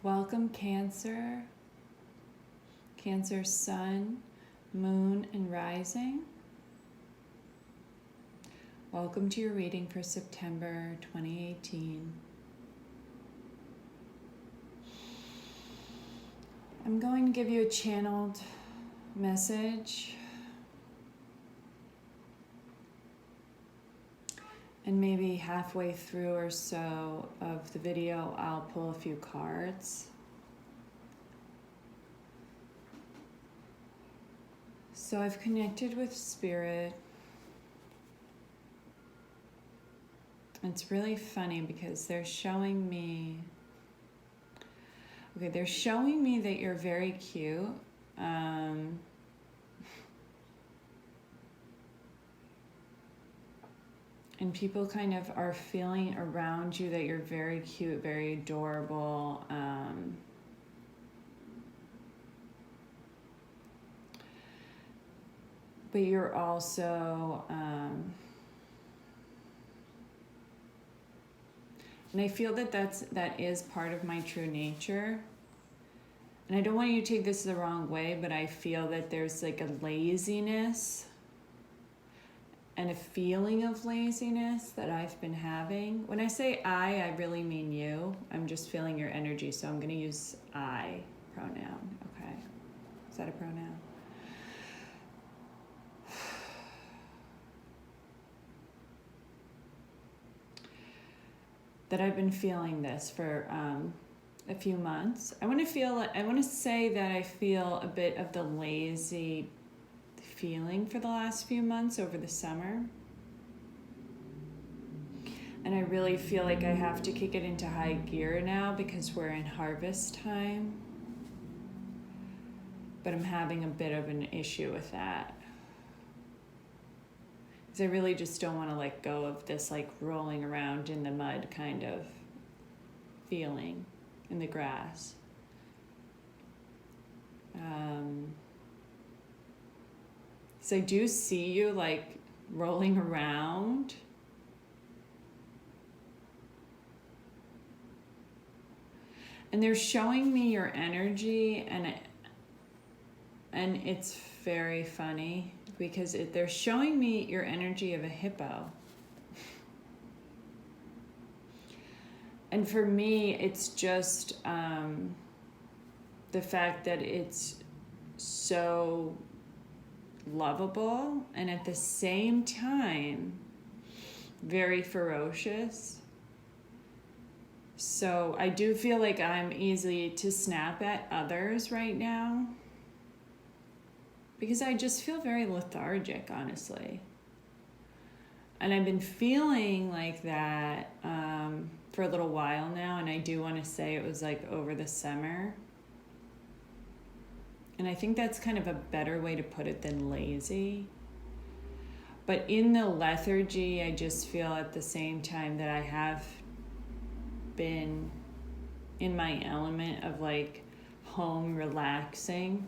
Welcome, Cancer, Cancer Sun, Moon, and Rising. Welcome to your reading for September 2018. I'm going to give you a channeled message. And maybe halfway through or so of the video, I'll pull a few cards. So I've connected with Spirit. It's really funny because they're showing me, that you're very cute. And people kind of are feeling around you that you're very cute, very adorable. But you're also, and I feel that that is part of my true nature. And I don't want you to take this the wrong way, but I feel that there's like a laziness and a feeling of laziness that I've been having. When I say I really mean you. I'm just feeling your energy, so I'm going to use I pronoun. Okay. Is that a pronoun? That I've been feeling this for a few months. I want to say that I feel a bit of the lazy feeling for the last few months over the summer. And I really feel like I have to kick it into high gear now because we're in harvest time. But I'm having a bit of an issue with that. Because I really just don't want to let go of this like rolling around in the mud kind of feeling in the grass. So I do see you like rolling around. And they're showing me your energy, and it's very funny because they're showing me your energy of a hippo. And for me, it's just the fact that it's so lovable and at the same time very ferocious. So I do feel like I'm easy to snap at others right now because I just feel very lethargic, honestly. And I've been feeling like that for a little while now, and I do want to say it was like over the summer. And I think that's kind of a better way to put it than lazy. But in the lethargy, I just feel at the same time that I have been in my element of like home relaxing.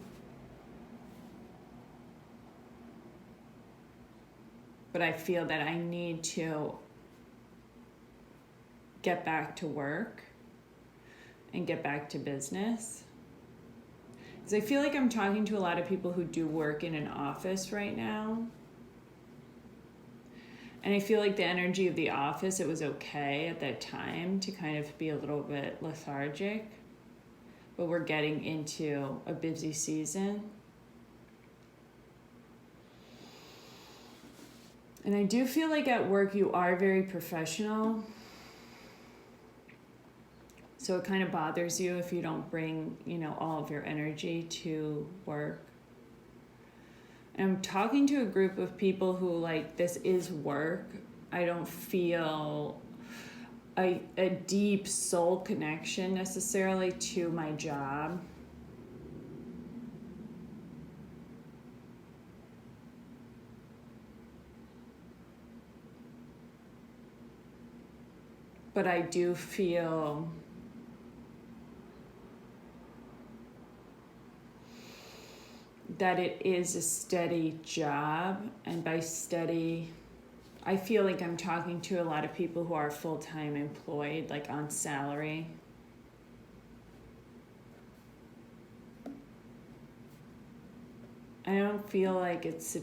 But I feel that I need to get back to work and get back to business. Because I feel like I'm talking to a lot of people who do work in an office right now. And I feel like the energy of the office, it was okay at that time to kind of be a little bit lethargic. But we're getting into a busy season. And I do feel like at work you are very professional. So it kind of bothers you if you don't bring, all of your energy to work. And I'm talking to a group of people who like, this is work. I don't feel a deep soul connection necessarily to my job. But I do feel that it is a steady job, and by steady, I feel like I'm talking to a lot of people who are full-time employed, like on salary. I don't feel like it's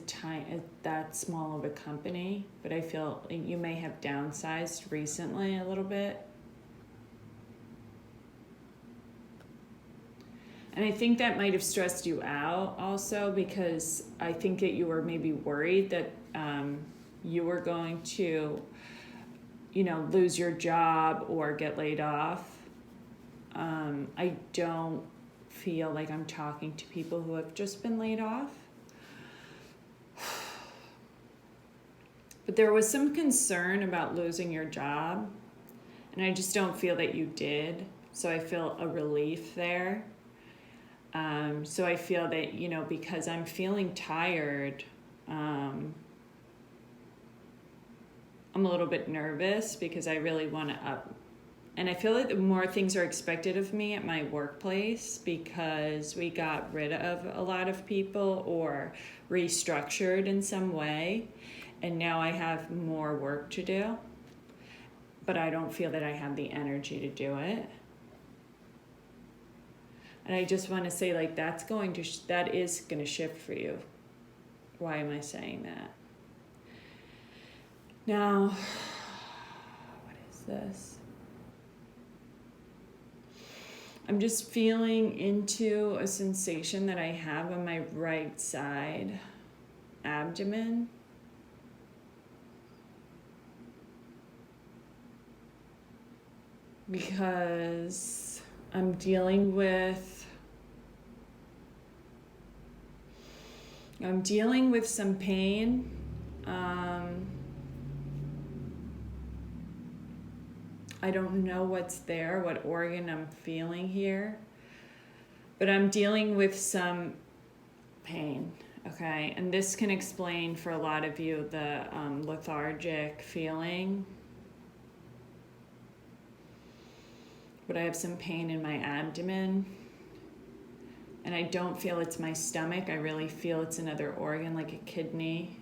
that small of a company, but I feel you may have downsized recently a little bit. And I think that might have stressed you out also, because I think that you were maybe worried that you were going to, lose your job or get laid off. I don't feel like I'm talking to people who have just been laid off. But there was some concern about losing your job, and I just don't feel that you did. So I feel a relief there. So I feel that, because I'm feeling tired, I'm a little bit nervous because I really want to up. And I feel like the more things are expected of me at my workplace, because we got rid of a lot of people or restructured in some way. And now I have more work to do. But I don't feel that I have the energy to do it. And I just want to say, that is going to shift for you. Why am I saying that? Now, what is this? I'm just feeling into a sensation that I have on my right side abdomen. Because I'm dealing with some pain. I don't know what's there, what organ I'm feeling here, but I'm dealing with some pain, okay? And this can explain for a lot of you the lethargic feeling. But I have some pain in my abdomen, and I don't feel it's my stomach. I really feel it's another organ, like a kidney.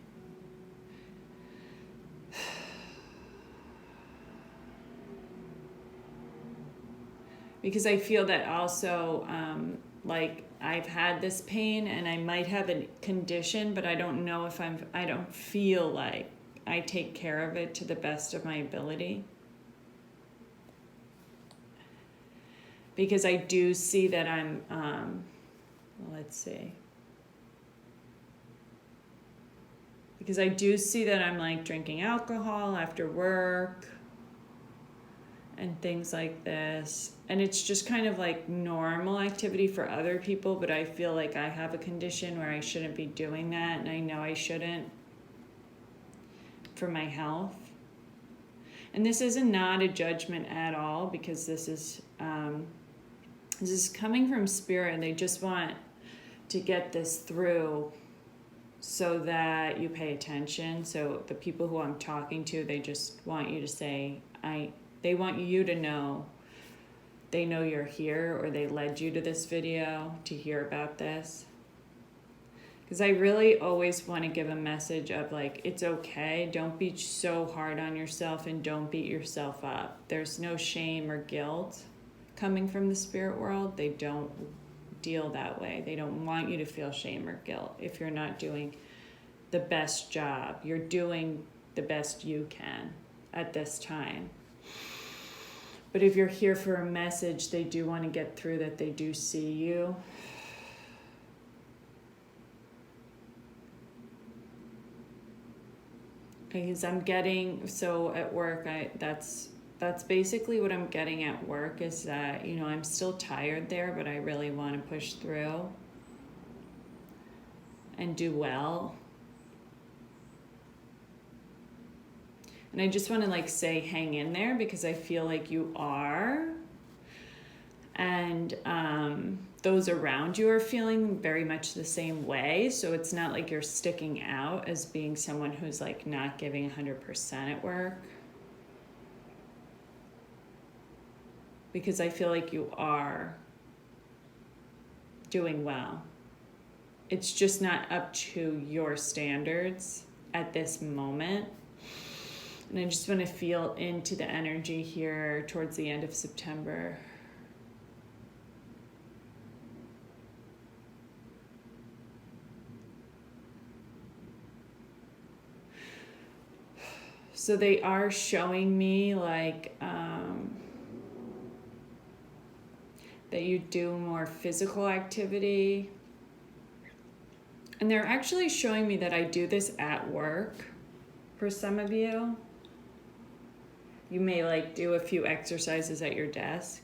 Because I feel that also, I've had this pain and I might have a condition, but I don't know if I don't feel like I take care of it to the best of my ability. Because I do see that I'm, let's see. Because I do see that I'm drinking alcohol after work and things like this. And it's just kind of normal activity for other people, but I feel like I have a condition where I shouldn't be doing that, and I know I shouldn't for my health. And this is not a judgment at all, because this is coming from spirit, and they just want to get this through so that you pay attention. So the people who I'm talking to, they just want you to say, they want you to know they know you're here, or they led you to this video to hear about this. Because I really always want to give a message of it's okay. Don't be so hard on yourself, and don't beat yourself up. There's no shame or guilt coming from the spirit world. They don't deal that way. They don't want you to feel shame or guilt if you're not doing the best job. You're doing the best you can at this time. But if you're here for a message, they do want to get through that they do see you. Because I'm getting, so at work, that's basically what I'm getting at work, is that, I'm still tired there, but I really want to push through and do well. And I just want to say, hang in there, because I feel like you are. And those around you are feeling very much the same way. So it's not like you're sticking out as being someone who's not giving 100% at work. Because I feel like you are doing well. It's just not up to your standards at this moment. And I just want to feel into the energy here towards the end of September. So they are showing me like that you do more physical activity. And they're actually showing me that I do this at work for some of you. You may like do a few exercises at your desk.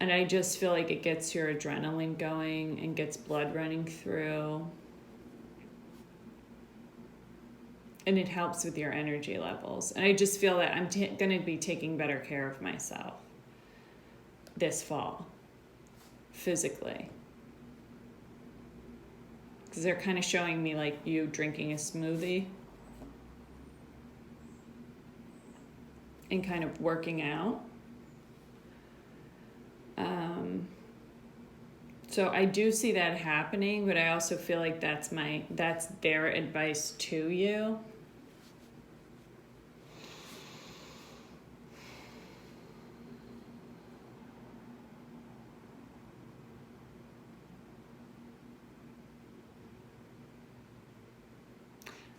And I just feel like it gets your adrenaline going and gets blood running through. And it helps with your energy levels. And I just feel that I'm going to be taking better care of myself this fall, physically. Because they're kind of showing me like you drinking a smoothie and kind of working out. So I do see that happening, but I also feel like that's their advice to you.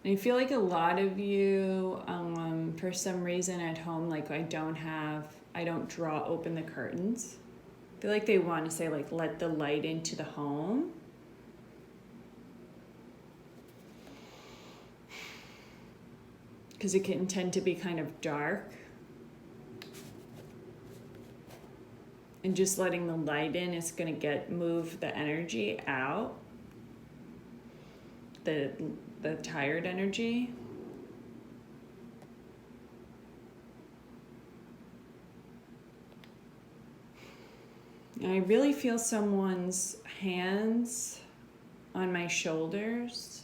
I feel like a lot of you, for some reason at home, like I don't draw open the curtains. I feel like they want to say like, let the light into the home. Because it can tend to be kind of dark. And just letting the light in is going to move the energy out. The tired energy. And I really feel someone's hands on my shoulders.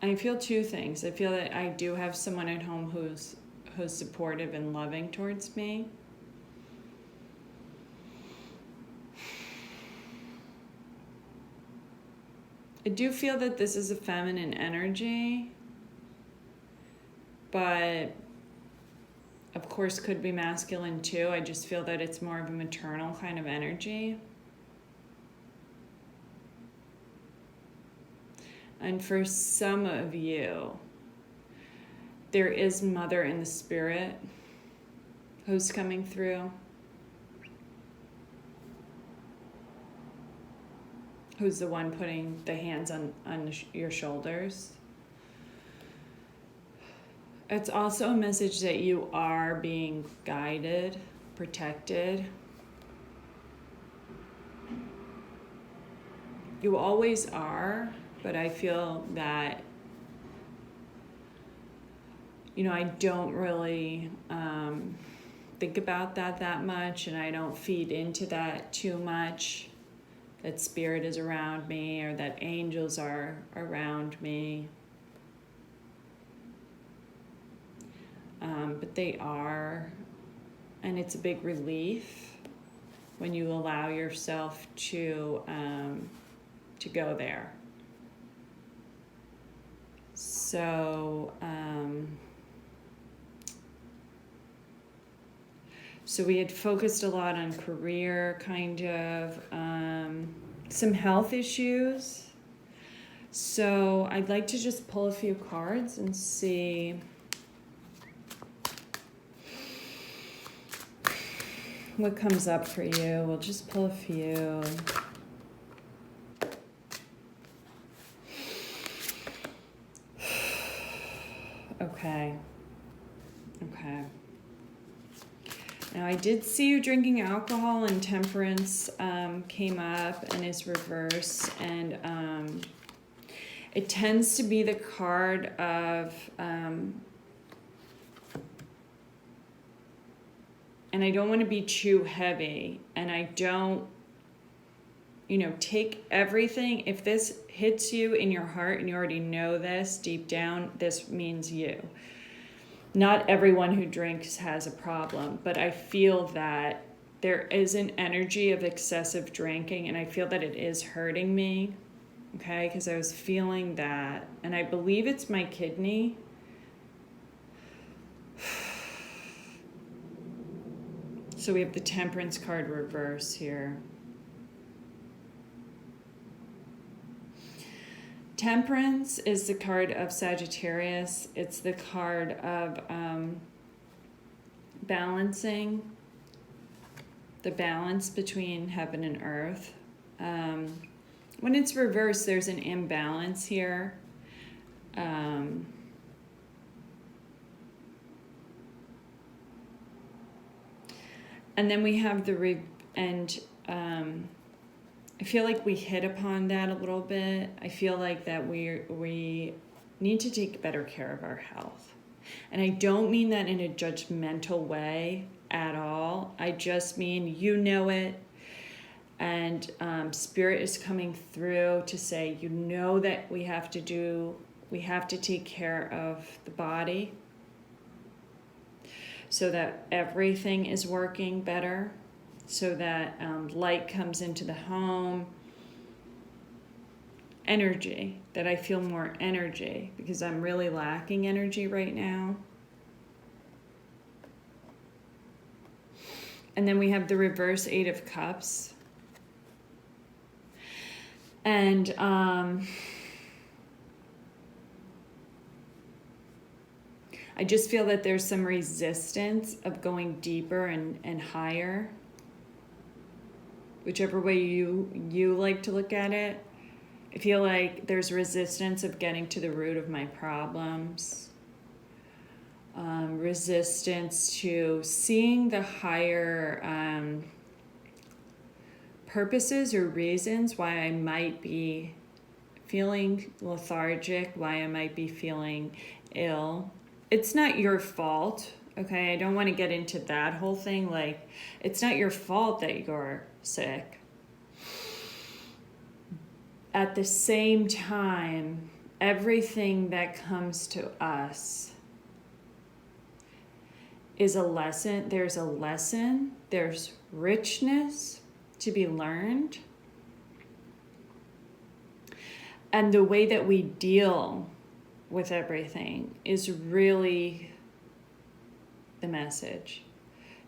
I feel two things. I feel that I do have someone at home who's supportive and loving towards me. I do feel that this is a feminine energy, but of course could be masculine too. I just feel that it's more of a maternal kind of energy. And for some of you, there is mother in the spirit who's coming through. Who's the one putting the hands on your shoulders. It's also a message that you are being guided, protected. You always are, but I feel that, I don't really think about that much, and I don't feed into that too much. That spirit is around me, or that angels are around me. But they are, and it's a big relief when you allow yourself to go there. So we had focused a lot on career, kind of, some health issues. So I'd like to just pull a few cards and see what comes up for you. We'll just pull a few. Okay. Now, I did see you drinking alcohol, and temperance came up and is reverse. And it tends to be the card of, and I don't want to be too heavy. And I don't, take everything. If this hits you in your heart and you already know this deep down, this means you. Not everyone who drinks has a problem, but I feel that there is an energy of excessive drinking, and I feel that it is hurting me, okay? Because I was feeling that, and I believe it's my kidney. So we have the Temperance card reverse here. Temperance is the card of Sagittarius. It's the card of balancing, the balance between heaven and earth. When it's reversed, there's an imbalance here. And then we have the I feel like we hit upon that a little bit. I feel like that we need to take better care of our health. And I don't mean that in a judgmental way at all. I just mean, you know it. And Spirit is coming through to say, you know that we have to take care of the body so that everything is working better, so that light comes into the home. Energy, that I feel more energy, because I'm really lacking energy right now. And then we have the reverse 8 of Cups. And I just feel that there's some resistance of going deeper and higher. Whichever way you like to look at it. I feel like there's resistance of getting to the root of my problems. Resistance to seeing the higher purposes or reasons why I might be feeling lethargic, why I might be feeling ill. It's not your fault, okay? I don't want to get into that whole thing. Like, it's not your fault that you're sick. At the same time, everything that comes to us is a lesson. There's a lesson. There's richness to be learned. And the way that we deal with everything is really the message.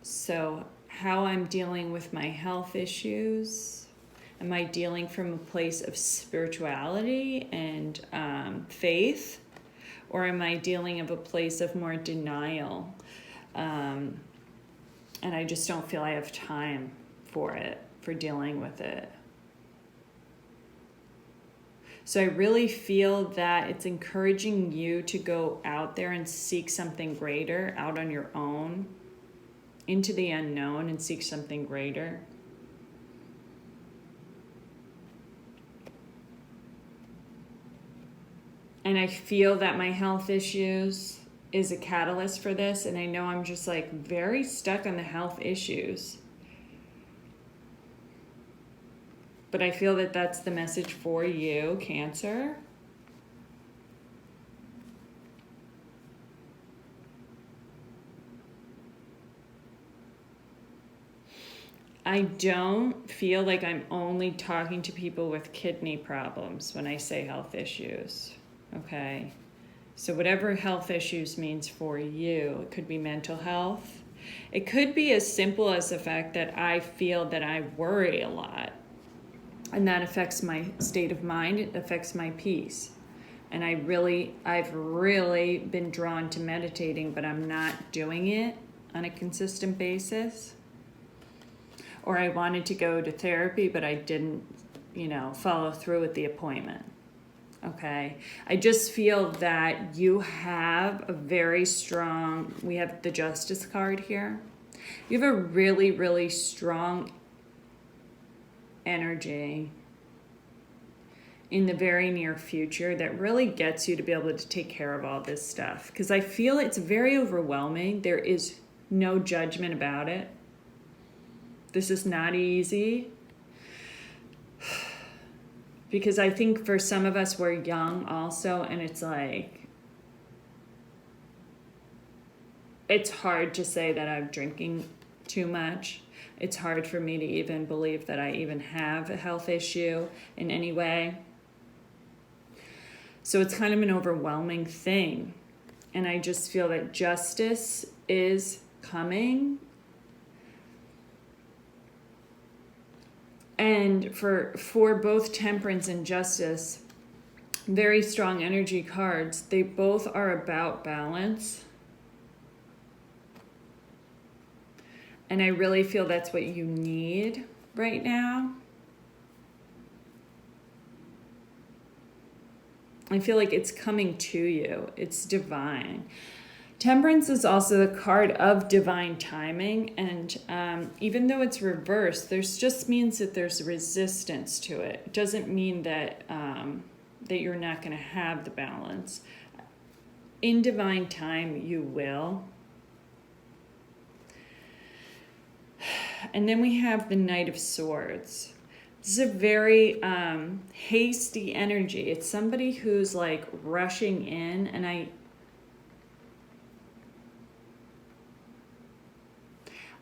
So how I'm dealing with my health issues, am I dealing from a place of spirituality and faith, or am I dealing of a place of more denial? And I just don't feel I have time for it, for dealing with it. So I really feel that it's encouraging you to go out there and seek something greater, out on your own, into the unknown, and seek something greater. And I feel that my health issues is a catalyst for this, and I know I'm just like very stuck on the health issues. But I feel that that's the message for you, Cancer. I don't feel like I'm only talking to people with kidney problems when I say health issues, okay? So whatever health issues means for you, it could be mental health. It could be as simple as the fact that I feel that I worry a lot. And that affects my state of mind. It affects my peace. And I've really been drawn to meditating, but I'm not doing it on a consistent basis. Or I wanted to go to therapy, but I didn't, follow through with the appointment. Okay. I just feel that you have a very strong, we have the Justice card here. You have a really, really strong energy in the very near future that really gets you to be able to take care of all this stuff. Because I feel it's very overwhelming. There is no judgment about it. This is not easy. Because I think for some of us, we're young also, and it's like, it's hard to say that I'm drinking too much. It's hard for me to even believe that I even have a health issue in any way. So it's kind of an overwhelming thing. And I just feel that justice is coming. And for both Temperance and Justice, very strong energy cards, they both are about balance. And I really feel that's what you need right now. I feel like it's coming to you. It's divine. Temperance is also the card of divine timing, and even though it's reversed, there's just means that there's resistance to it. It doesn't mean that that you're not going to have the balance. In divine time, you will. And then we have the Knight of Swords. This is a very hasty energy. It's somebody who's like rushing in, and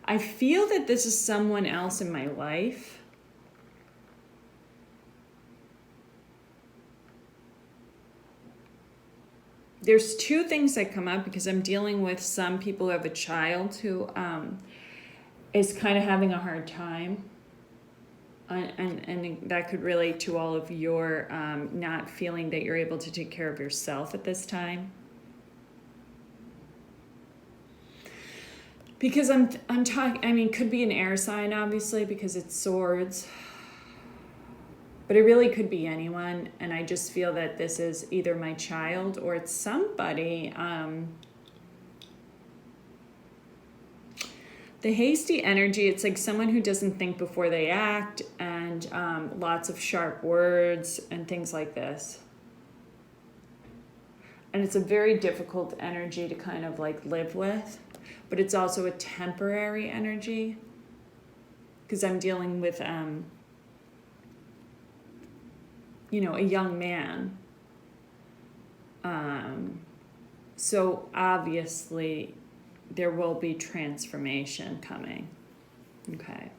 I feel that this is someone else in my life. There's two things that come up because I'm dealing with some people who have a child who is kind of having a hard time. And that could relate to all of your not feeling that you're able to take care of yourself at this time. Because I'm talking, I mean, could be an air sign, obviously, because it's swords. But it really could be anyone. And I just feel that this is either my child or it's somebody. The hasty energy, it's like someone who doesn't think before they act, and lots of sharp words and things like this. And it's a very difficult energy to kind of like live with. But it's also a temporary energy because I'm dealing with, a young man. So obviously there will be transformation coming. Okay.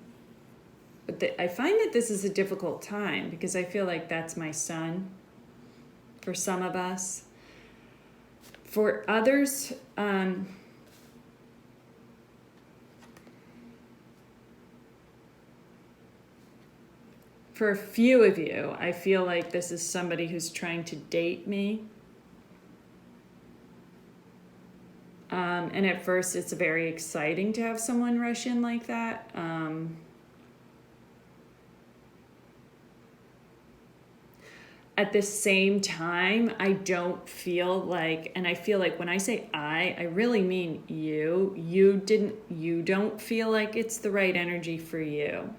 But I find that this is a difficult time because I feel like that's my son for some of us. For others, for a few of you, I feel like this is somebody who's trying to date me. And at first, it's very exciting to have someone rush in like that. At the same time, I don't feel like, and I feel like when I say I really mean you. You don't feel like it's the right energy for you.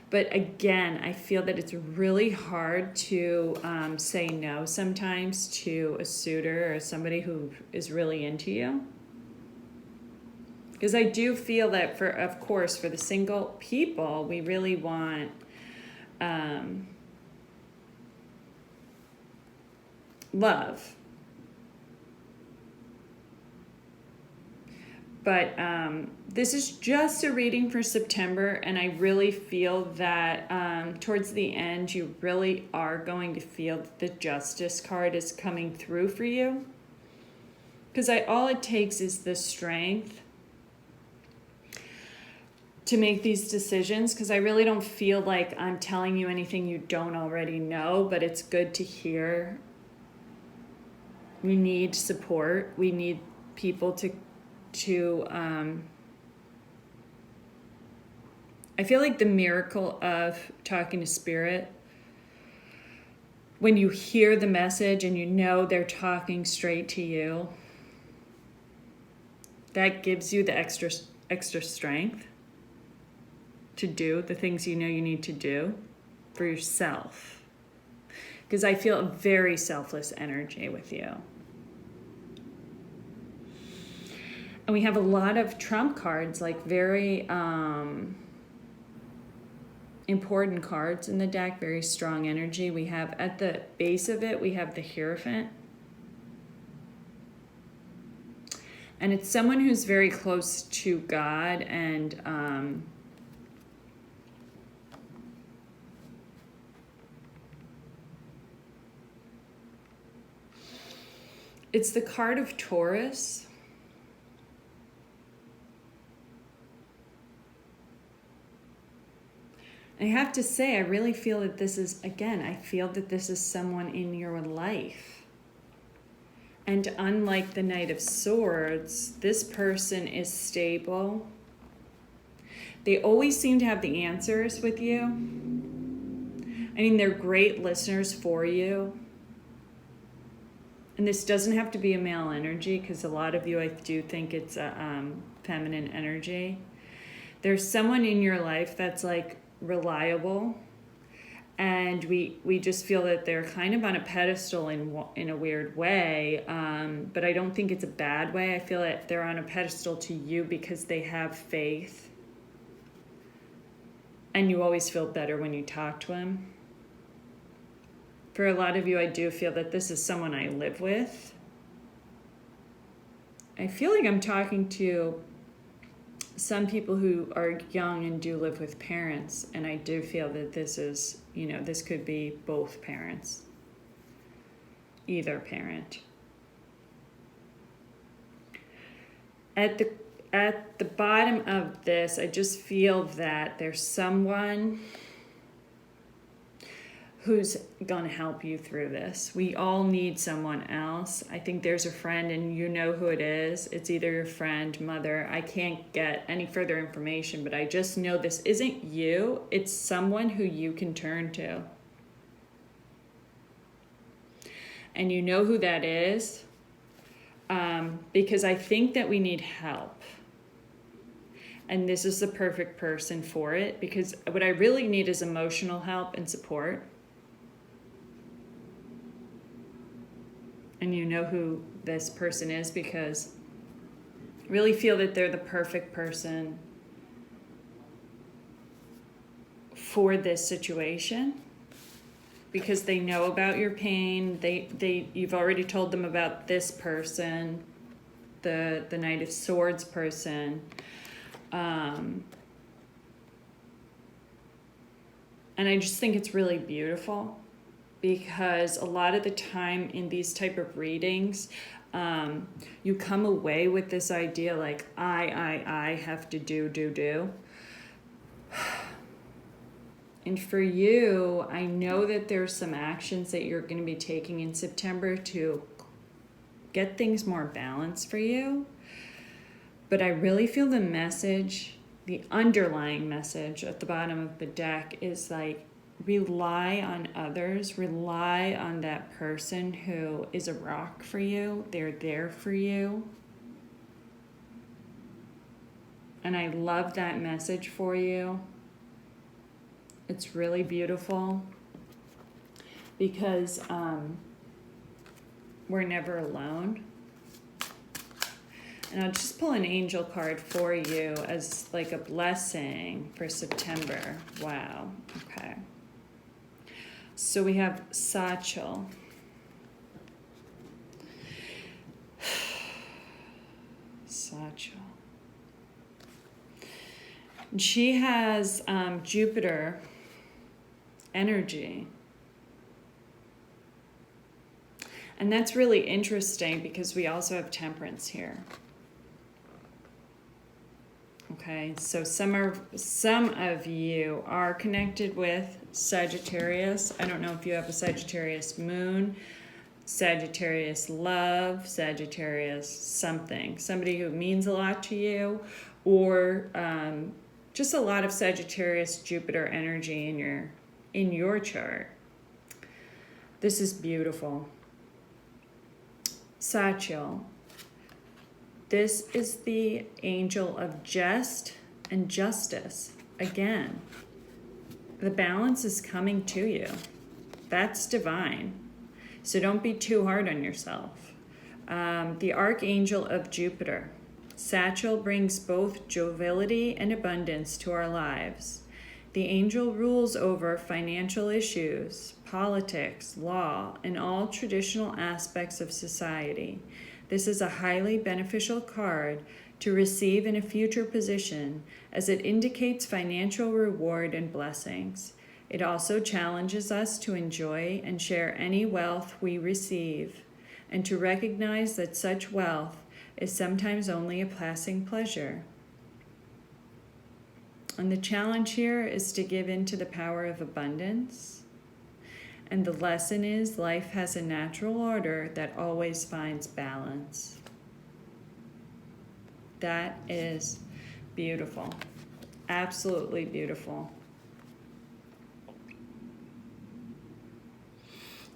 But again, I feel that it's really hard to say no sometimes to a suitor or somebody who is really into you. Because I do feel that for the single people, we really want love. But this is just a reading for September, and I really feel that towards the end, you really are going to feel that the Justice card is coming through for you. Because all it takes is the strength to make these decisions, because I really don't feel like I'm telling you anything you don't already know, but it's good to hear. We need support. We need people to I feel like the miracle of talking to Spirit, when you hear the message and you know they're talking straight to you, that gives you the extra strength to do the things you know you need to do for yourself. Because I feel a very selfless energy with you. And we have a lot of trump cards, like very important cards in the deck, very strong energy. We have at the base of it, we have the Hierophant. And it's someone who's very close to God, and it's the card of Taurus. I have to say, I really feel that this is, again, I feel that this is someone in your life. And unlike the Knight of Swords, this person is stable. They always seem to have the answers with you. I mean, they're great listeners for you. And this doesn't have to be a male energy, because a lot of you, I do think it's a feminine energy. There's someone in your life that's like reliable, and we just feel that they're kind of on a pedestal in a weird way, but I don't think it's a bad way. I feel that they're on a pedestal to you because they have faith, and you always feel better when you talk to them. For a lot of you, I do feel that this is someone I live with. I feel like I'm talking to some people who are young and do live with parents, and I do feel that this is, this could be both parents, either parent. At the bottom of this, I just feel that there's someone who's going to help you through this. We all need someone else. I think there's a friend, and you know who it is. It's either your friend, mother. I can't get any further information, but I just know this isn't you. It's someone who you can turn to. And you know who that is, because I think that we need help. And this is the perfect person for it, because what I really need is emotional help and support. And you know who this person is, because I really feel that they're the perfect person for this situation, because they know about your pain. You've already told them about this person, the Knight of Swords person. And I just think it's really beautiful, because a lot of the time in these type of readings, you come away with this idea like, I have to do. And for you, I know that there's some actions that you're going to be taking in September to get things more balanced for you. But I really feel the message, the underlying message at the bottom of the deck is like, rely on others, rely on that person who is a rock for you. They're there for you. And I love that message for you. It's really beautiful, because we're never alone. And I'll just pull an angel card for you as like a blessing for September. Wow. Okay. So we have Satchel. Satchel. And she has Jupiter energy. And that's really interesting, because we also have Temperance here. Okay, so some of you are connected with Sagittarius. I don't know if you have a Sagittarius moon, Sagittarius love, Sagittarius something. Somebody who means a lot to you, or just a lot of Sagittarius Jupiter energy in your chart. This is beautiful. Satchel. This is the angel of jest and justice. Again, the balance is coming to you. That's divine. So don't be too hard on yourself. The archangel of Jupiter. Satchel brings both joviality and abundance to our lives. The angel rules over financial issues, politics, law, and all traditional aspects of society. This is a highly beneficial card to receive in a future position, as it indicates financial reward and blessings. It also challenges us to enjoy and share any wealth we receive, and to recognize that such wealth is sometimes only a passing pleasure. And the challenge here is to give in to the power of abundance. And the lesson is life has a natural order that always finds balance. That is beautiful. Absolutely beautiful.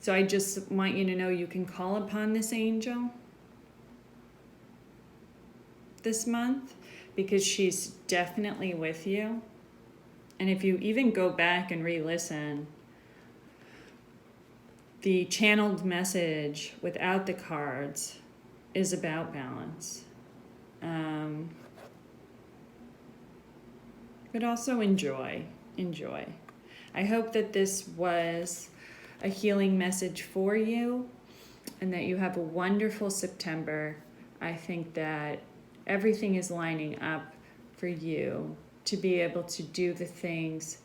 So I just want you to know you can call upon this angel this month because she's definitely with you. And if you even go back and re-listen, the channeled message without the cards is about balance. But also enjoy. I hope that this was a healing message for you and that you have a wonderful September. I think that everything is lining up for you to be able to do the things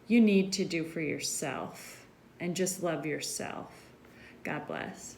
you need to do for yourself and just love yourself. God bless.